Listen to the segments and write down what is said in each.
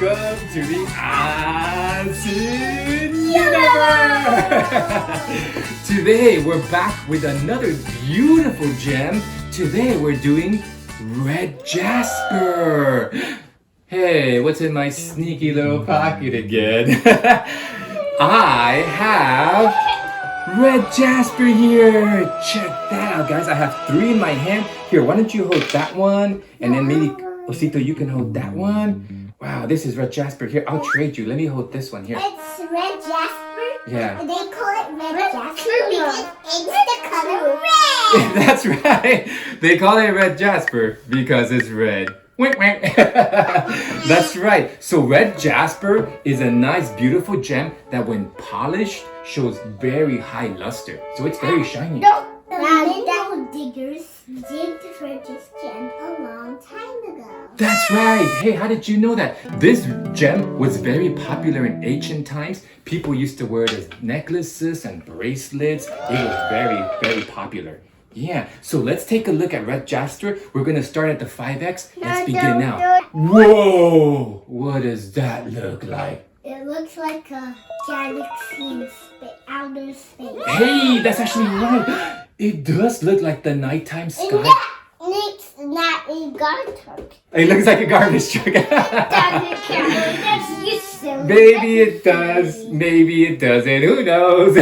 welcome to the Acid Universe! Today we're back with another beautiful gem. Today we're doing red jasper. Hey, what's in my sneaky little pocket again? I have red jasper here. Check that out, guys. I have 3 in my hand. Here, why don't you hold that one, and then maybe Osito, you can hold that one. Wow, this is red jasper. Here, I'll trade you. Let me hold this one here. It's red jasper? Yeah. They call it red jasper because it's the color red. That's right. They call it red jasper because it's red. Wink, wink. That's right. So red jasper is a nice, beautiful gem that when polished shows very high luster. So it's very shiny. The mineral diggers digged for this gem a long time ago. That's right. Hey, how did you know that? This gem was very popular in ancient times. People used to wear it as necklaces and bracelets. It was very, very popular. Yeah, so let's take a look at red jasper. We're going to start at the 5x. Let's begin now. Whoa! What does that look like? It looks like a galaxy in outer space. Hey, that's actually right. It does look like the nighttime sky. It's not a garbage. It looks like a garbage truck. That's you silly. Maybe it does. Maybe it doesn't. Who knows?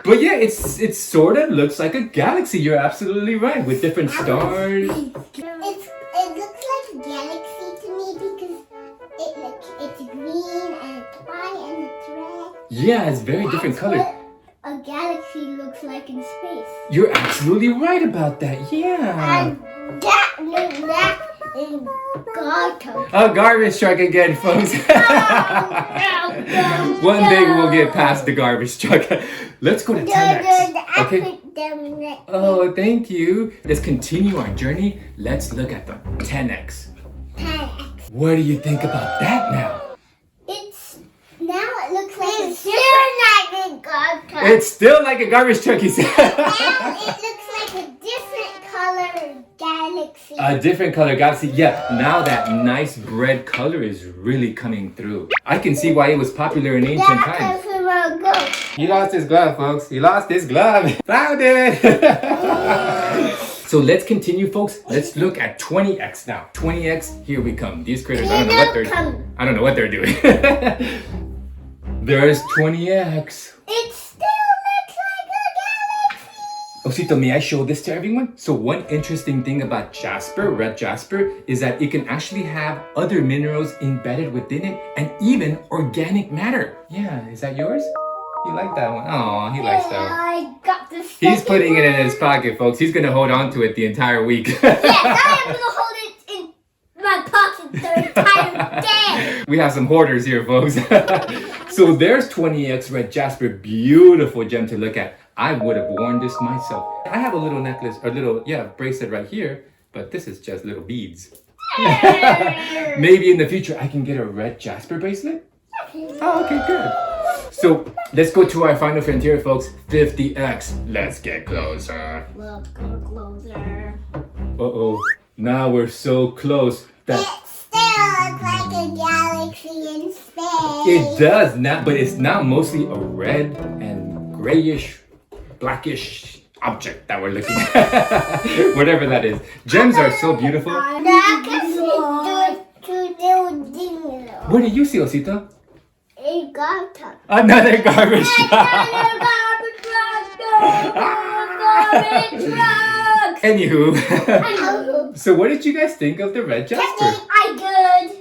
But yeah, it sort of looks like a galaxy. You're absolutely right, with different stars. It looks like a galaxy to me because it's green and it's white and it's red. Yeah, it's very different colors. What a galaxy looks like in space. You're absolutely right about that. Yeah. And that looks like in garbage. A garbage truck again, folks. One day we'll get past the garbage truck. Let's go to 10x. Okay. Oh, thank you. Let's continue our journey. Let's look at the 10x. 10x. What do you think about that now? Now it looks like it's still like a garbage truck. It's still like a garbage truck, he said. Now it looks like a different color galaxy. A different color galaxy. Yeah, now that nice red color is really coming through. I can see why it was popular in ancient times. He lost his glove, folks. He lost his glove. Found it. So let's continue, folks. Let's look at 20x now. 20x, here we come. These critters, I don't know what they're doing. There's 20x. It still looks like a galaxy. Osito, may I show this to everyone? So one interesting thing about jasper, red jasper, is that it can actually have other minerals embedded within it and even organic matter. Yeah, is that yours? You like that one? Oh, he likes that one. I got this. He's putting it in his pocket, folks. He's gonna hold on to it the entire week. Yes, I am gonna hold it in my pocket the entire day. We have some hoarders here, folks. So there's 20x red jasper, beautiful gem to look at. I would have worn this myself. I have a little necklace, or little, bracelet right here, but this is just little beads. Maybe in the future I can get a red jasper bracelet? Oh, okay, good. So let's go to our final frontier, folks. 50x. Let's get closer. Let's go closer. Uh-oh. Now we're so close that It still looks like a galaxy in space. it does not, but it's now mostly a red and grayish, blackish object that we're looking at. Whatever that is. Gems are so beautiful. What do you see, Osito? A garbage truck. Another garbage truck. Anywho, so what did you guys think of the red jasper?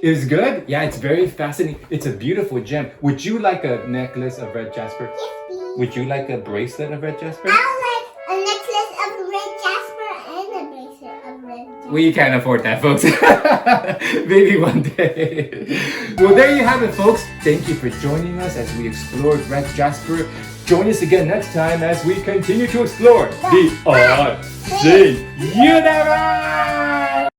It was good? Yeah, it's very fascinating. It's a beautiful gem. Would you like a necklace of red jasper? Yes, please. Would you like a bracelet of red jasper? I like a necklace of red jasper and a bracelet of red jasper. We can't afford that, folks. Maybe one day. Well, there you have it, folks. Thank you for joining us as we explored red jasper. Join us again next time as we continue to explore the Unseen Universe.